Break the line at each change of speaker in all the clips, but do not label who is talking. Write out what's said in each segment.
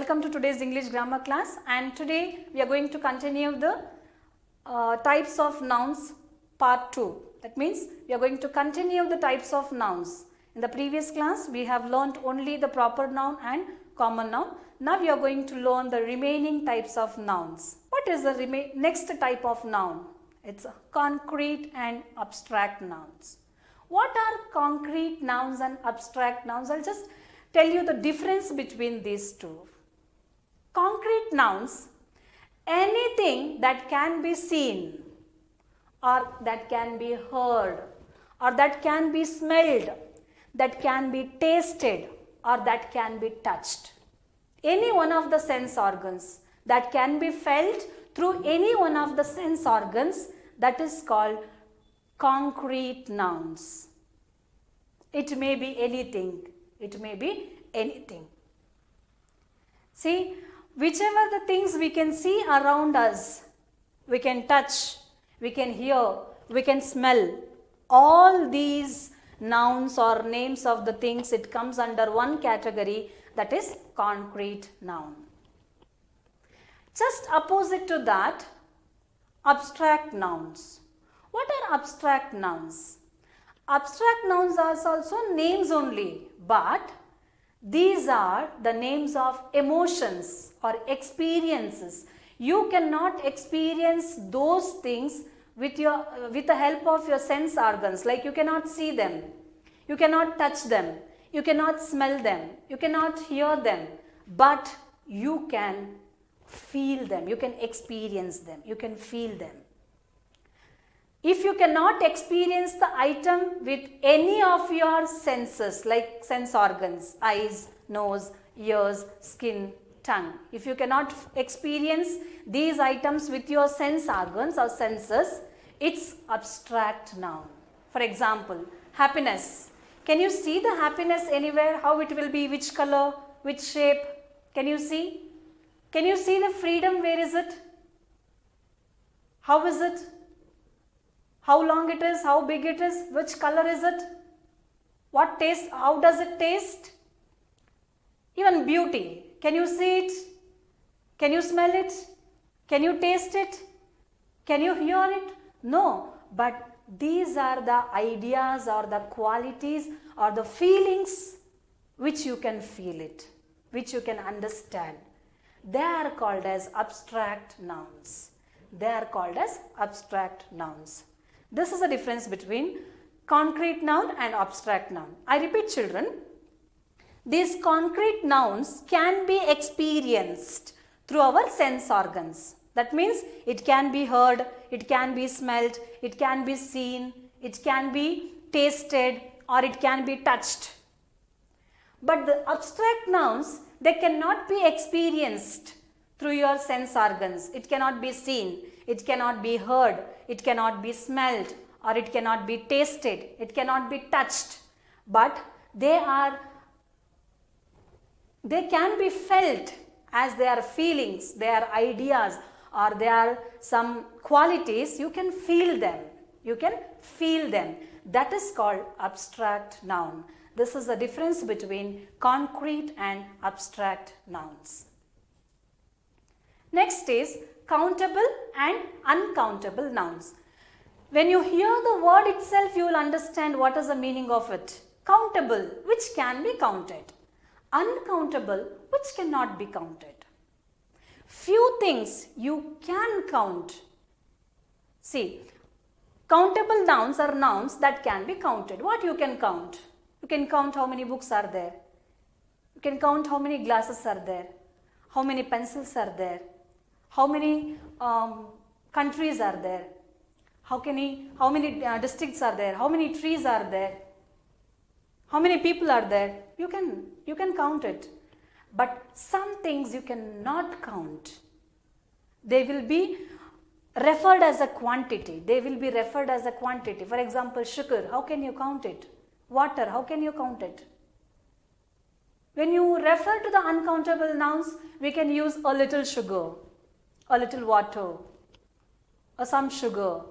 Welcome to today's English grammar class, and today we are going to continue the types of nouns part 2. That means we are going to continue the types of nouns. In the previous class we have learnt only the proper noun and common noun. Now we are going to learn the remaining types of nouns. What is the next type of noun? It's concrete and abstract nouns. What are concrete nouns and abstract nouns? I'll just tell you the difference between these two. Concrete nouns, anything that can be seen or that can be heard or that can be smelled, that can be tasted or that can be touched. Any one of the sense organs that can be felt through any one of the sense organs, that is called concrete nouns. It may be anything. It may be anything. See, whichever the things we can see around us, we can touch, we can hear, we can smell, all these nouns or names of the things, it comes under one category, that is concrete noun. Just opposite to that, abstract nouns. What are abstract nouns? Abstract nouns are also names only, but these are the names of emotions or experiences. You cannot experience those things with the help of your sense organs. Like you cannot see them, you cannot touch them, you cannot smell them, you cannot hear them, but you can feel them, you can experience them, you can feel them. If you cannot experience the item with any of your senses, like sense organs, eyes, nose, ears, skin, tongue, if you cannot experience these items with your sense organs or senses, it's abstract noun. For example, happiness. Can you see the happiness anywhere? How it will be? Which color? Which shape? Can you see? Can you see the freedom? Where is it? How is it? How long it is, how big it is, which color is it, what taste, how does it taste? Even beauty, can you see it? Can you smell it? Can you taste it? Can you hear it? No, but these are the ideas or the qualities or the feelings which you can feel it, which you can understand. They are called as abstract nouns. They are called as abstract nouns. This is the difference between concrete noun and abstract noun. I repeat, children, these concrete nouns can be experienced through our sense organs. That means it can be heard, it can be smelled, it can be seen, it can be tasted, or it can be touched. But the abstract nouns, they cannot be experienced through your sense organs. It cannot be seen, it cannot be heard, it cannot be smelled, or it cannot be tasted, it cannot be touched. But they can be felt as they are feelings, they are ideas, or they are some qualities. You can feel them. You can feel them. That is called abstract noun. This is the difference between concrete and abstract nouns. Next is countable and uncountable nouns. When you hear the word itself, you will understand what is the meaning of it. Countable, which can be counted. Uncountable, which cannot be counted. Few things you can count. See, countable nouns are nouns that can be counted. What you can count? You can count how many books are there. You can count how many glasses are there. How many pencils are there. How many countries are there? How many districts are there? How many trees are there? How many people are there? You can count it. But some things you cannot count. They will be referred as a quantity. They will be referred as a quantity. For example, sugar, how can you count it? Water, how can you count it? When you refer to the uncountable nouns, we can use a little sugar, a little water, or some sugar,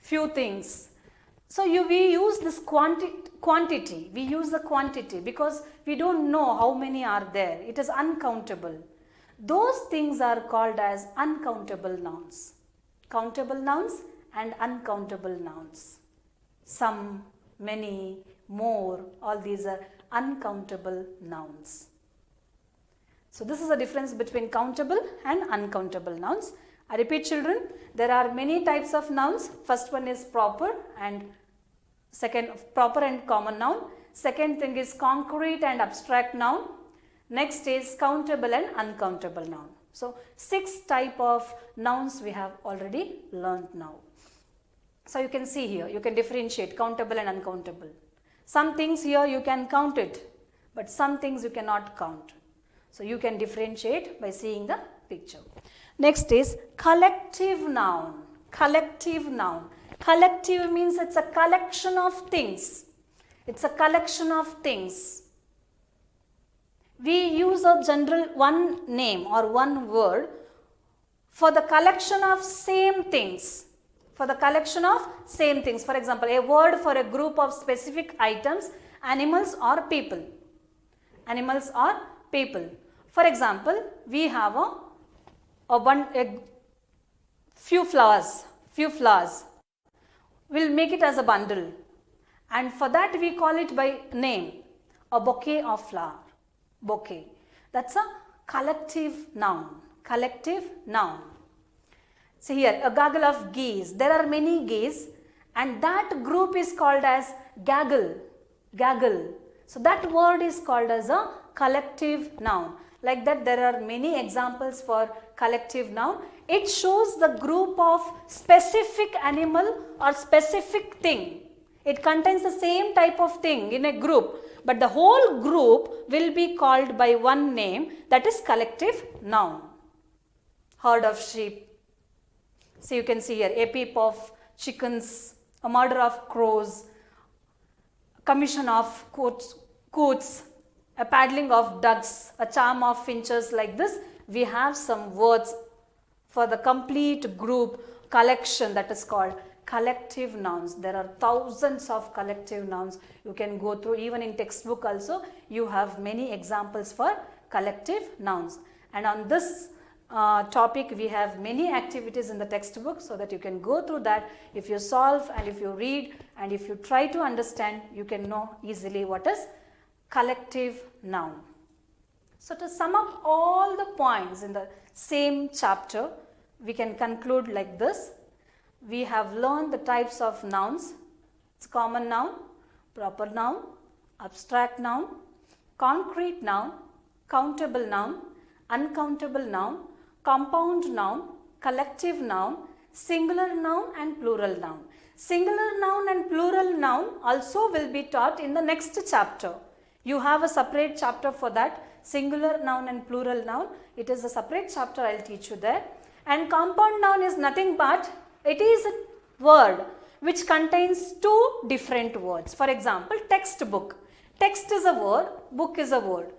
few things. So we use this quantity, we use the quantity because we don't know how many are there. It is uncountable. Those things are called as uncountable nouns. Countable nouns and uncountable nouns. Some, many, more, all these are uncountable nouns. So this is the difference between countable and uncountable nouns. I repeat, children, there are many types of nouns. First one is proper and common noun. Second thing is concrete and abstract noun. Next is countable and uncountable noun. So 6 type of nouns we have already learned now. So you can see here, you can differentiate countable and uncountable. Some things here you can count it, but some things you cannot count. So you can differentiate by seeing the picture. Next is collective noun. Collective noun. Collective means it's a collection of things. It's a collection of things. We use a general one name or one word for the collection of same things. For the collection of same things. For example, a word for a group of specific items, animals or people. Animals or people. For example, we have a few flowers. We'll make it as a bundle. And for that we call it by name. A bouquet of flower. Bouquet. That's a collective noun. Collective noun. See here, a gaggle of geese. There are many geese and that group is called as gaggle. Gaggle. So that word is called as a collective noun. Like that there are many examples for collective noun. It shows the group of specific animal or specific thing. It contains the same type of thing in a group, but the whole group will be called by one name, that is collective noun. Herd of sheep. So you can see here a peep of chickens, a murder of crows, commission of coots, a paddling of ducks, a charm of finches. Like this, we have some words for the complete group collection, that is called collective nouns. There are thousands of collective nouns you can go through. Even in textbook also you have many examples for collective nouns. And on this topic we have many activities in the textbook, so that you can go through that. If you solve and if you read and if you try to understand, you can know easily what is collective noun. So to sum up all the points in the same chapter, we can conclude like this. We have learned the types of nouns. It's common noun, proper noun, abstract noun, concrete noun, countable noun, uncountable noun, compound noun, collective noun, singular noun and plural noun. Singular noun and plural noun also will be taught in the next chapter. You have a separate chapter for that. Singular noun and plural noun. It is a separate chapter, I will teach you there. And compound noun is nothing but it is a word which contains two different words. For example, textbook. Text is a word, book is a word.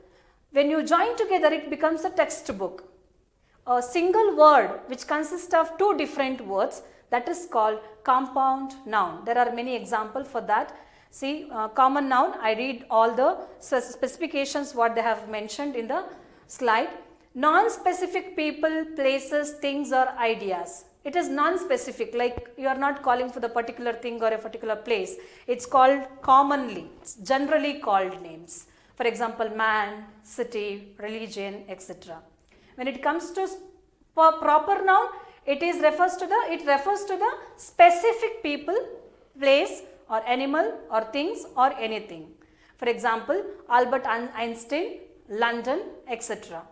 When you join together, it becomes a textbook. A single word which consists of two different words, that is called compound noun. There are many examples for that. See, common noun, I read all the specifications what they have mentioned in the slide. Non-specific people, places, things or ideas. It is non-specific, like you are not calling for the particular thing or a particular place. It's called commonly, it's generally called names. For example, man, city, religion, etc. When it comes to proper noun, it refers to the specific people, place or animal or things or anything. For example, Albert Einstein, London, etc.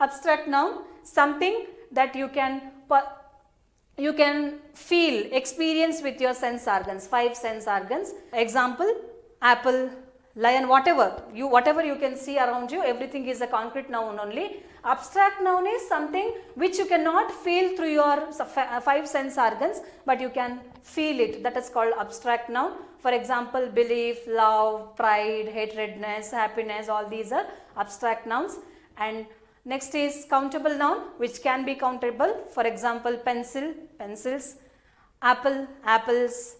Abstract noun, something that you can feel, experience with your sense organs, 5 sense organs. Example, apple, lion, whatever you can see around you, everything is a concrete noun only. Abstract noun is something which you cannot feel through your 5 sense organs, but you can feel it. That is called abstract noun. For example, belief, love, pride, hatredness, happiness, all these are abstract nouns. And next is countable noun, which can be countable. For example, pencil, pencils, apple, apples,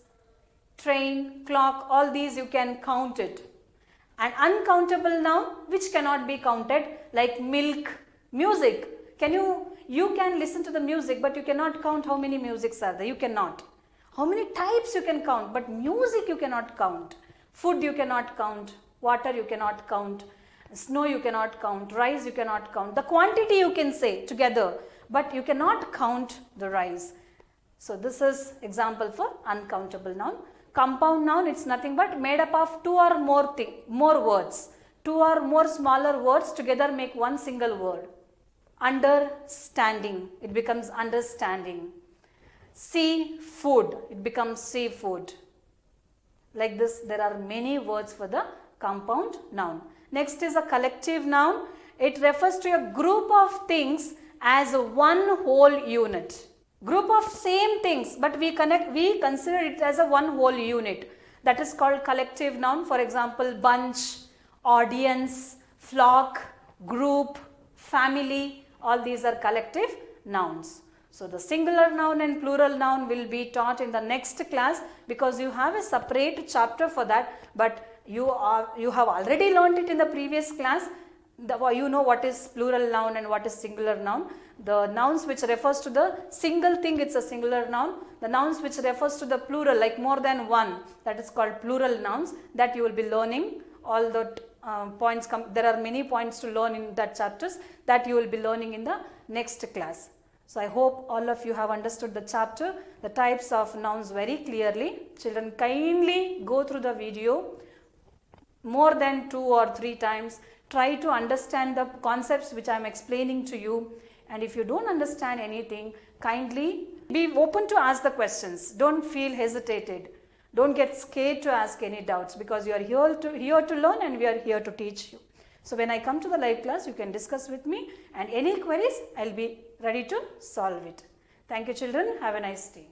train, clock, all these you can count it. An uncountable noun which cannot be counted, like milk, music. You can listen to the music, but you cannot count how many musics are there. You cannot. How many types you can count, but music you cannot count. Food you cannot count. Water you cannot count. Snow you cannot count. Rice you cannot count. The quantity you can say together, but you cannot count the rice. So this is example for uncountable noun. Compound noun, it's nothing but made up of two or more words. Two or more smaller words together make one single word. Understanding, it becomes understanding. Seafood, it becomes seafood. Like this, there are many words for the compound noun. Next is a collective noun. It refers to a group of things as one whole unit. Group of same things, but we consider it as a one whole unit. That is called collective noun. For example, bunch, audience, flock, group, family, all these are collective nouns. So the singular noun and plural noun will be taught in the next class, because you have a separate chapter for that, but you have already learned it in the previous class. You know what is plural noun and what is singular noun. The nouns which refers to the single thing, it's a singular noun. The nouns which refers to the plural, like more than one, that is called plural nouns, that you will be learning. All the points there are many points to learn in that chapters, that you will be learning in the next class. So I hope all of you have understood the chapter, the types of nouns very clearly. Children, kindly go through the video more than 2 or 3 times. Try to understand the concepts which I am explaining to you. And if you don't understand anything, kindly be open to ask the questions. Don't feel hesitated. Don't get scared to ask any doubts, because you are here to learn and we are here to teach you. So when I come to the live class, you can discuss with me, and any queries, I'll be ready to solve it. Thank you, children. Have a nice day.